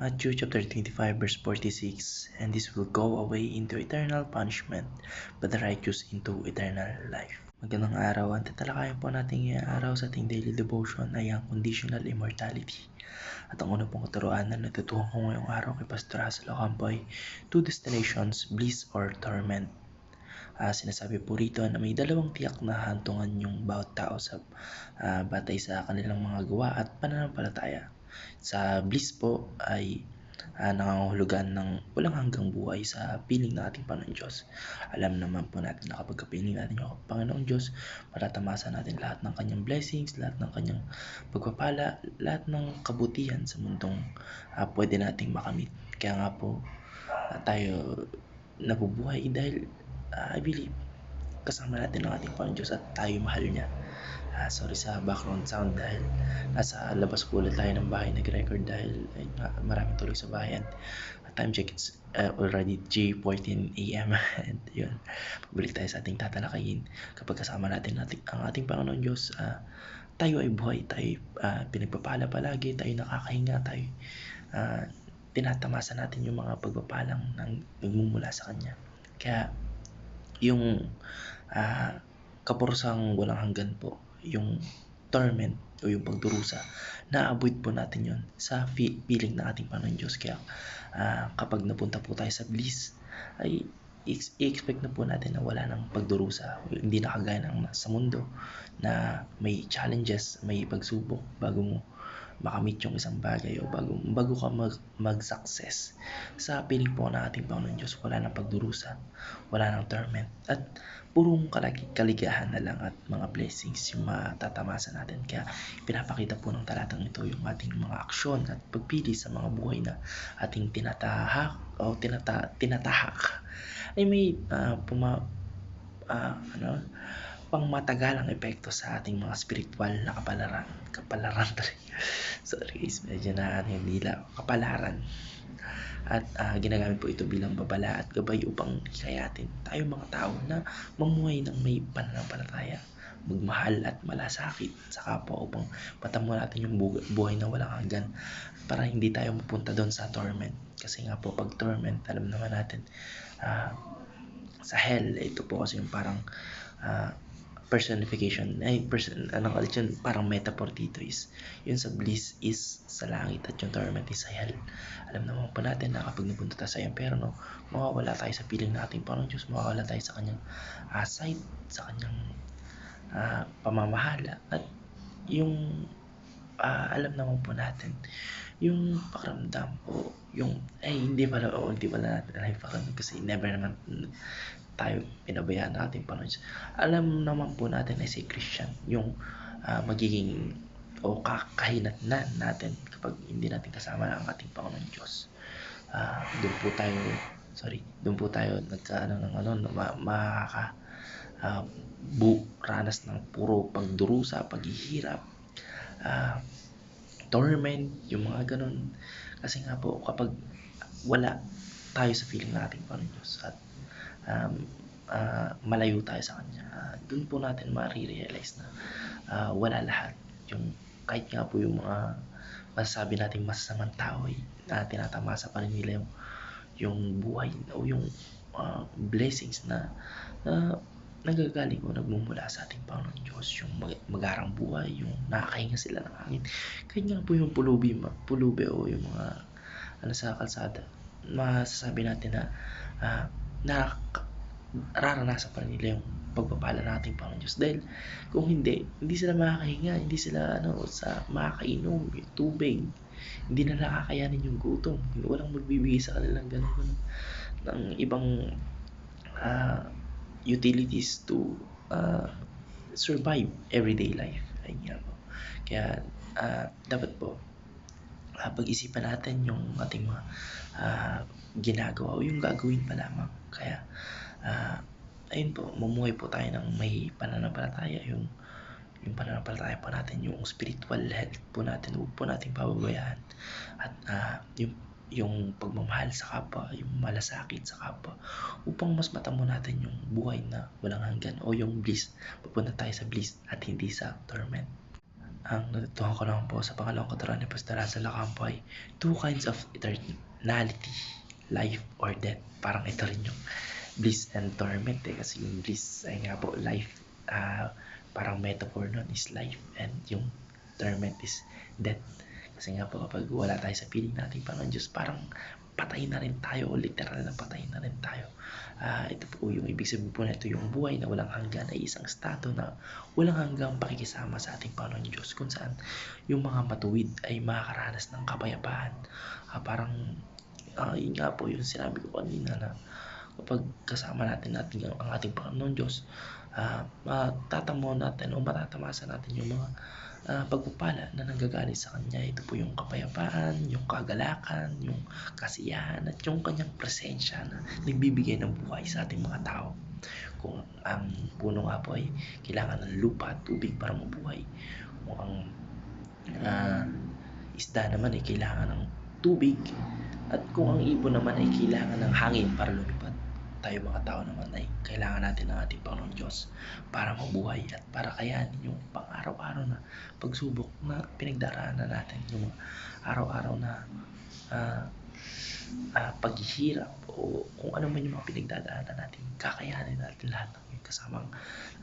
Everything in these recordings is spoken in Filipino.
Matthew chapter 25 verse 46, and this will go away into eternal punishment, but the righteous into eternal life. Magandang araw. Ang tatalakayan po natin ngayong araw sa ating daily devotion ay ang conditional immortality. At ang una pong katuruan na natutuhan ko ngayong araw kay Pastor Hazel Ocampo ay two destinations, bliss or torment. Sinasabi po rito na may dalawang tiyak na hantungan yung bawat tao sa batay sa kanilang mga gawa at pananampalataya. Sa bliss po ay nangangahulugan ng walang hanggang buhay sa piling ng ating Panginoon Diyos. Alam naman po natin na kapag kapiling natin yung Panginoon Diyos, matatamasa natin lahat ng kanyang blessings, lahat ng kanyang pagpapala, lahat ng kabutihan sa mundong pwede nating makamit. Kaya nga po tayo nabubuhay dahil I believe kasama natin ang ating Panginoon Diyos at tayo mahal niya. Sorry sa background sound dahil nasa labas po ulit tayo ng bahay nag-record dahil maraming tuloy sa bahay. Time check, it's already 3:14 AM and yun, pabalik tayo sa ating tatalakayin. Kapag kasama natin ang ating Panginoon Diyos, tayo ay buhay, tayo pinagpapala palagi, tayo nakakahinga, tayo tinatamasa natin yung mga pagpapalang nagmumula sa Kanya. Kaya yung kaporusang walang hanggan po, yung torment o yung pagdurusa, na-avoid po natin yon sa piling ng ating Panginoon Diyos. Kaya kapag napunta po tayo sa bliss, ay i-expect na po natin na wala ng pagdurusa, hindi na kagaya ng sa mundo na may challenges, may pagsubok bago mo makamit yung isang bagay o bago ka mag-success. Sa piling po ng ating Panginoon Diyos, wala nang pagdurusa, wala nang torment, at purong kaligayahan na lang at mga blessings yung matatamasa natin. Kaya pinapakita po ng talatang ito yung ating mga aksyon at pagpili sa mga buhay na ating tinatahak ay may pangmatagalang epekto sa ating mga spiritual na kapalaran sorry guys, medyo na kapalaran. At ginagamit po ito bilang babala at gabay upang hikayatin tayo mga tao na mamuhay ng may pananampalataya, magmahal at malasakit sa kapwa upang matamo natin yung buhay na walang hanggan para hindi tayo mapunta doon sa torment. Kasi nga po pag torment, alam naman natin sa hell, ito po kasi yung parang personification, parang metaphor dito is yun sa bliss is sa langit at yung torment is sa hell. Alam naman po natin na kapag napunta tayo sa impyerno, mawawala tayo sa piling ng ating Panginoon Diyos, mawawala tayo sa kanyang sight, sa kanyang pamamahala, at yung alam naman po natin yung pakiramdam o yung hindi pala natin alam yung pakiramdam kasi never naman tayo pinabayaan ng ating Panginoon. Alam naman po natin na si Christian yung magiging o kahinatnan natin kapag hindi natin kasama ang ating Panginoon Diyos. Doon po tayo ranas ng puro pagdurusa, paghihirap, torment, yung mga ganun. Kasi nga po kapag wala tayo sa feeling ng ating Panginoon Diyos at malayo tayo sa Kanya, doon po natin ma-realize na wala lahat. Yung kahit nga po yung mga masasabi nating masasamang tao ay tinatamasa pa rin nila yung buhay o yung blessings na nagagaling o nagmumula sa ating Panginoon Diyos, yung magarang buhay, yung nakakahinga sila ng hangin. Kahit nga po yung pulubi o yung mga sa kalsada, masasabi natin na nararanasan pa rin nila yung pagpapala ng ating Panginoon Diyos. Dahil kung hindi sila makakahinga, hindi sila makakainom yung tubig, hindi na nakakayanin yung gutom, walang magbibigay sa kanilang ganun ng ibang utilities to survive everyday life. Ayun nga po. Kaya dapat po pag-isipan natin yung ating mga ginagawa o yung gagawin pa lamang. Kaya ayun po, mamuhay po tayo ng may pananampalataya, yung pananampalataya po natin, yung spiritual health po natin, huwag po natin pababayaan. At yung pagmamahal sa kapwa, yung malasakit sa kapwa, upang mas matamo natin yung buhay na walang hanggan o yung bliss, pupunta tayo sa bliss at hindi sa torment. Ang natutuhan ko naman po sa pangalawang katarungan ni Pastor Russell Ocampo ay two kinds of eternality, life or death. Parang ito rin yung bliss and torment kasi yung bliss ay nga po life, parang metaphor nun is life, and yung torment is death. Kasi nga po kapag wala tayo sa piling natin Panginoon Diyos, parang patay na rin tayo, literal na patay na rin tayo. Ito po yung ibig sabihin po na ito, yung buhay na walang hanggan ay isang estado na walang hanggang pakikisama sa ating Panginoon Diyos, kung saan yung mga matuwid ay makakaranas ng kapayapaan. Parang yun nga po yung sinabi ko kanina na kapag kasama natin ang ating Panginoon Diyos, matatamo natin o matatamasa natin yung mga pagpupala na nanggagaling sa Kanya. Ito po yung kapayapaan, yung kagalakan, yung kasiyahan at yung Kanyang presensya na nagbibigay ng buhay sa ating mga tao. Kung ang puno nga po ay kailangan ng lupa at tubig para mabuhay, kung ang isda naman ay kailangan ng tubig, at kung ang ibon naman ay kailangan ng hangin para lumipad, tayo mga tao naman ay kailangan natin ng ating Panginoon Diyos para mabuhay at para kayanin yung pang-araw-araw na pagsubok na pinagdaraanan natin, yung mga araw-araw na paghihirap o kung ano man yung mga pinagdadaanan natin, kakayanin natin lahat ng yung kasamang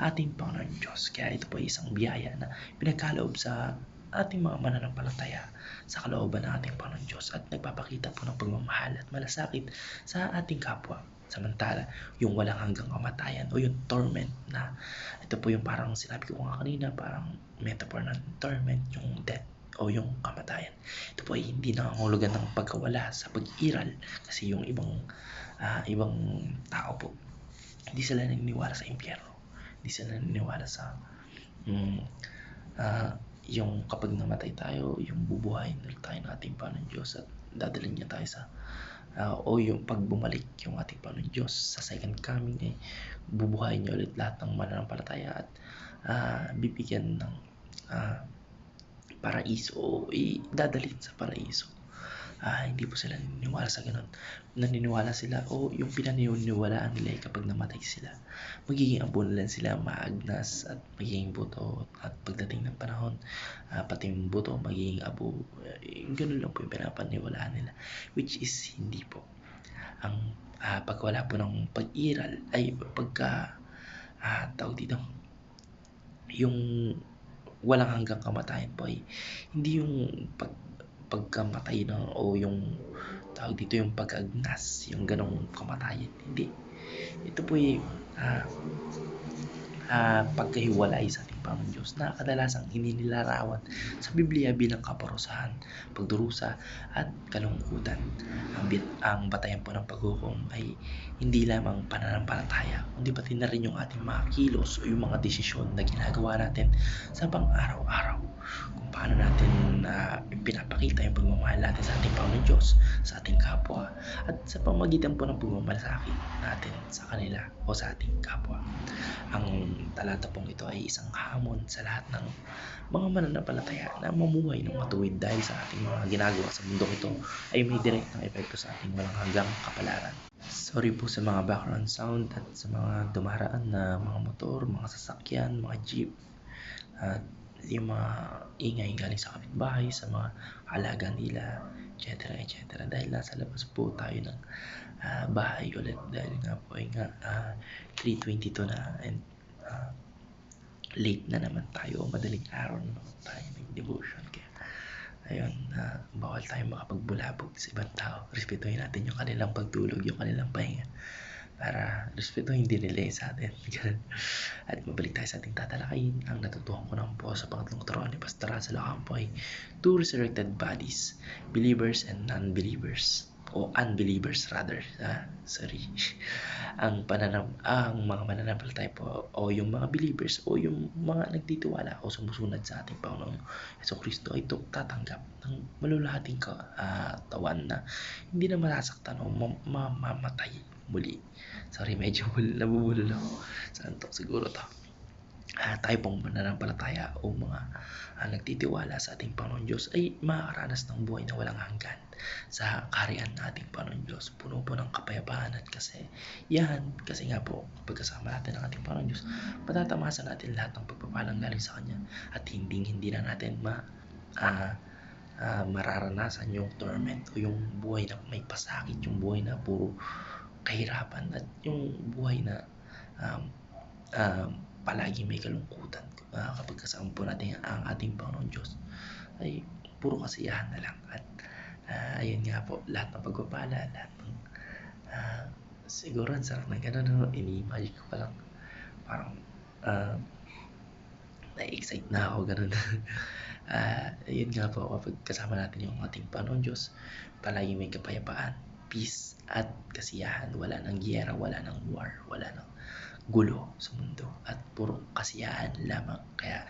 ating Panginoon Diyos. Kaya ito po ay isang biyaya na pinagkaloob sa ating mga mananampalataya sa kalooban ng ating Panginoon Diyos at nagpapakita po ng pagmamahal at malasakit sa ating kapwa. Samantala, yung walang hanggang kamatayan o yung torment, na ito po yung parang sinabi ko nga kanina, parang metaphor ng torment, yung death o yung kamatayan. Ito po ay hindi nangangahulugan ng pagkawala sa pag-iral, kasi yung ibang tao po, hindi sila naniniwala sa impyerno, hindi sila naniniwala sa yung kapag namatay tayo, yung bubuhayin ulit tayo ng ating Panginoon Diyos at dadalhin niya tayo sa o yung pag bumalik yung ating Panginoon Diyos sa second coming, bubuhayin niya ulit lahat ng mananampalataya at bibigyan ng paraiso o idadalhin sa paraiso. Hindi po sila naniniwala sa ganun. Naniniwala sila o yung pinaniniwalaan nila ay kapag namatay sila, magiging abo na lang sila, maagnas at magiging buto, at pagdating ng panahon, pati yung buto magiging abo. Ganun lang po yung pinapaniwalaan nila, which is hindi po. Ang pagwala po ng pag-iral ay pagka tawag dito, yung walang hanggang kamatayan po ay hindi yung pagkamatay na o yung tawag dito yung pag-agnas, yung ganong kamatayan. Hindi. Ito po ay pagkahiwalay sa ating Panginoon Diyos na kadalasang ininilarawan sa Biblia bilang kaparusahan, pagdurusa at kalungkutan. Ang batayan po ng paghukom ay hindi lamang pananampalataya, kundi pati na rin yung ating mga kilos o yung mga desisyon na ginagawa natin sa pang-araw-araw. Kung paano natin pinapakita yung pagmamahal natin sa ating Panginoon Diyos, sa ating kapwa, at sa pamagitan po ng pagmamalasakit natin sa kanila o sa ating kapwa. Ang talata pong ito ay isang hamon sa lahat ng mga mananampalataya na mamuhay ng matuwid, dahil sa ating mga ginagawa sa mundong ito ay may direktang epekto sa ating walang hanggang kapalaran. Sorry po sa mga background sound at sa mga dumaraan na mga motor, mga sasakyan, mga jeep, at yung mga ingay galing sa kapitbahay, sa mga alaga nila, etc. etc. Dahil nasa labas po tayo ng bahay ulit, dahil nga po ay 3:22 na, and late na naman tayo, madaling araw na naman tayo nag-devotion. Kaya ayun, bawal tayo makapagbulabog sa ibang tao. Respetuhin natin yung kanilang pagtulog, yung kanilang pahinga, para respetuhin din nila sa atin. At mabalik tayo sa ating tatalakayin. Ang natutuhan ko naman po sa pangatlong turuan ni Pastor Russell Ocampo ay two resurrected bodies, believers and non-believers, o unbelievers rather. Ang mga mananampalataya po o yung mga believers o yung mga nagtitiwala o sumusunod sa ating Panginoong Jesucristo ay tatanggap ng maluluhating katawan na hindi na masasaktan o mamamatay muli. Sorry, medyo nabubulol ako. Saan to? Siguro to. tayo pong mananampalataya o mga nagtitiwala sa ating Panginoon Diyos ay makakaranas ng buhay na walang hanggan sa kaharian ng ating Panginoon Diyos. Puno po ng kapayapaan at kasiyahan. Kasi nga po, pagkasama natin ng ating Panginoon Diyos, matatamasan natin lahat ng pagpapalang galing sa Kanya at hindi na natin mararanasan yung torment o yung buhay na may pasakit, yung buhay na puro kahirapan at yung buhay na um, palagi may kalungkutan. Kapag kasama po natin ang ating Panginoon Diyos ay puro kasiyahan na lang at ayun nga po, lahat ng pagpapala, lahat ng siguro ang sarap ng gano'n, no? Ini-imagine ko pa lang parang na-excite na ako gano'n. Yun nga po, kapag kasama natin yung ating Panginoon Diyos, palagi may kapayapaan, peace at kasiyahan. Wala nang giyera, wala nang war, wala nang gulo sa mundo at puro kasiyahan lamang. Kaya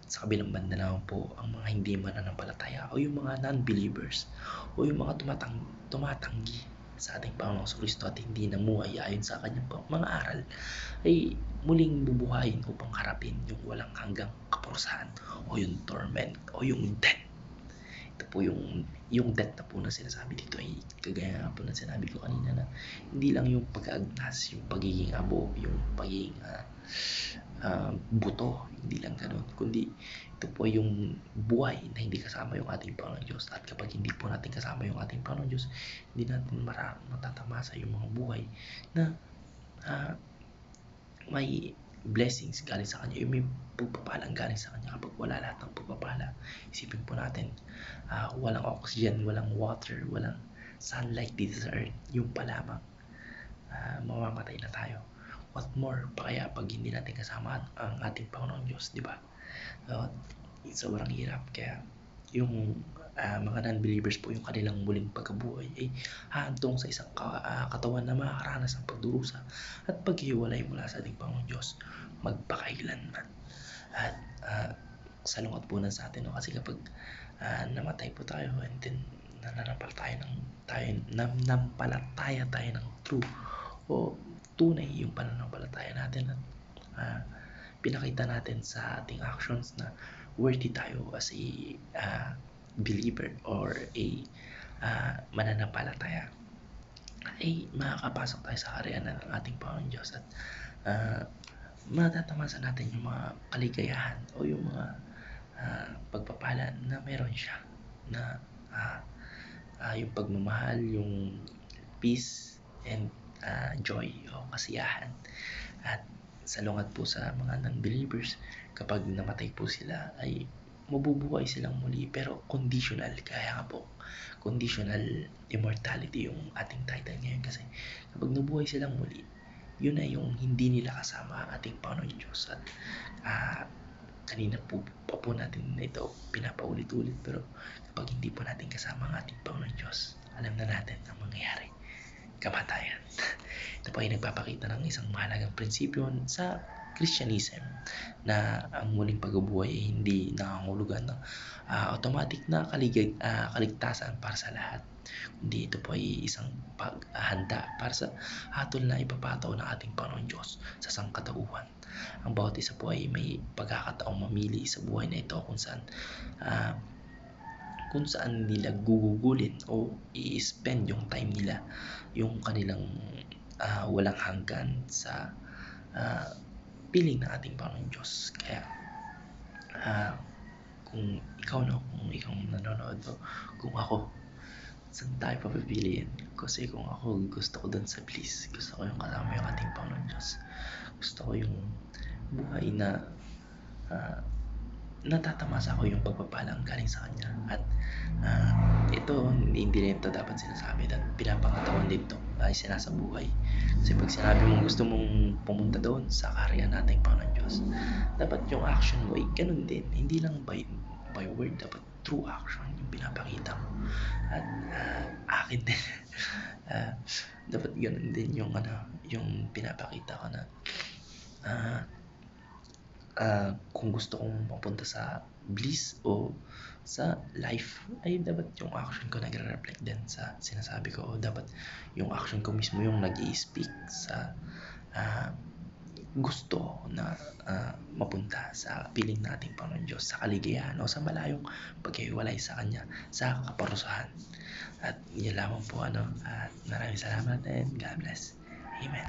sa kabilang banda naman po, ang mga hindi mananampalataya o yung mga non-believers o yung mga tumatanggi sa ating Panginoong Kristo at hindi namuhay ayon sa kanyang mga aral ay muling bubuhayin upang harapin yung walang hanggang kaparusahan o yung torment o yung death. Ito po yung death na po na sinasabi dito ay kagaya nga po na sinabi ko kanina na hindi lang yung pag-aagnas, yung pagiging abo, yung pagiging buto, hindi lang ganun, kundi ito po yung buhay na hindi kasama yung ating Panginoon Diyos. At kapag hindi po natin kasama yung ating Panginoon Diyos, hindi natin matatamasa yung mga buhay na may blessings galing sa Kanya, yung may pagpapalang galing sa Kanya. Kapag wala lahat ng pagpapala, isipin po natin, walang oxygen, walang water, walang sunlight dito sa earth, yung pa lamang, mamamatay na tayo. What more pa kaya pag hindi natin kasama ang ating Panginoong Diyos, di ba? Sobrang hirap. Kaya yung mga non-believers po, yung kanilang muling pagkabuhay ay hahantong sa isang katawan na makakaranas ng pagdurusa at paghiwalay mula sa ating Panginoon Diyos magpakailanman. At salungat po sa atin, no? Kasi kapag namatay po tayo and then nananampalataya tayo ng true o tunay yung pananampalataya natin at pinakita natin sa ating actions na worthy tayo as a believer or a mananampalataya, ay makakapasok tayo sa kaharian ng ating Panginoon Diyos at matatamasan natin yung mga kaligayahan o yung mga pagpapala na meron siya na yung pagmamahal, yung peace and joy o kasiyahan. At salungat po sa mga non-believers, kapag namatay po sila ay mabubuhay silang muli, pero conditional. Kaya nga po, conditional immortality yung ating title ngayon, kasi kapag nabuhay silang muli, yun na yung hindi nila kasama ang ating Panginoon Diyos. At kanina po natin ito pinapaulit-ulit, pero kapag hindi po natin kasama ang ating Panginoon Diyos, alam na natin ang mangyayari, kamatayan. Ito po ay nagpapakita ng isang mahalagang prinsipyo sa Christianism na ang muling pagbubuhay ay hindi nangangahulugan ng automatic na kaligtasan para sa lahat, kundi ito po ay isang paghahanda para sa hatol na ipapataw ng ating Panginoon Diyos sa sangkatauhan. Ang bawat isa po ay may pagkakataong mamili sa buhay na ito kung saan nila gugugulin o i-spend yung time nila, yung kanilang walang hanggan sa piling ng ating Panginoon Diyos. Kaya kung ikaw nanonood, kung ako, saan tayo papipiliin? Kasi kung ako, gusto ko dun sa bliss, gusto ko yung kasama yung ating Panginoon Diyos, gusto ko yung buhay na natatamasa ko yung pagpapalang galing sa Kanya. At ito, hindi rin ito dapat sinasabi at pinapangatawan dito ay sinasabuhay. Kasi pag sinabi mong gusto mong pumunta doon sa kaharian nating Panginoon Diyos, dapat yung action mo ay ganun din, hindi lang by word, dapat true action yung pinapakita mo. At akin din dapat ganun din yung yung pinapakita ko na kung gusto kong mapunta sa bliss o sa life, ay dapat yung action ko nagre-reflect din sa sinasabi ko, o dapat yung action ko mismo yung nag-i-speak sa gusto na mapunta sa piling nating Panginoon Diyos, sa kaligayahan o sa malayong paghiwalay sa Kanya, sa kaparusahan. At yun lamang po, at maraming salamat and God bless. Amen.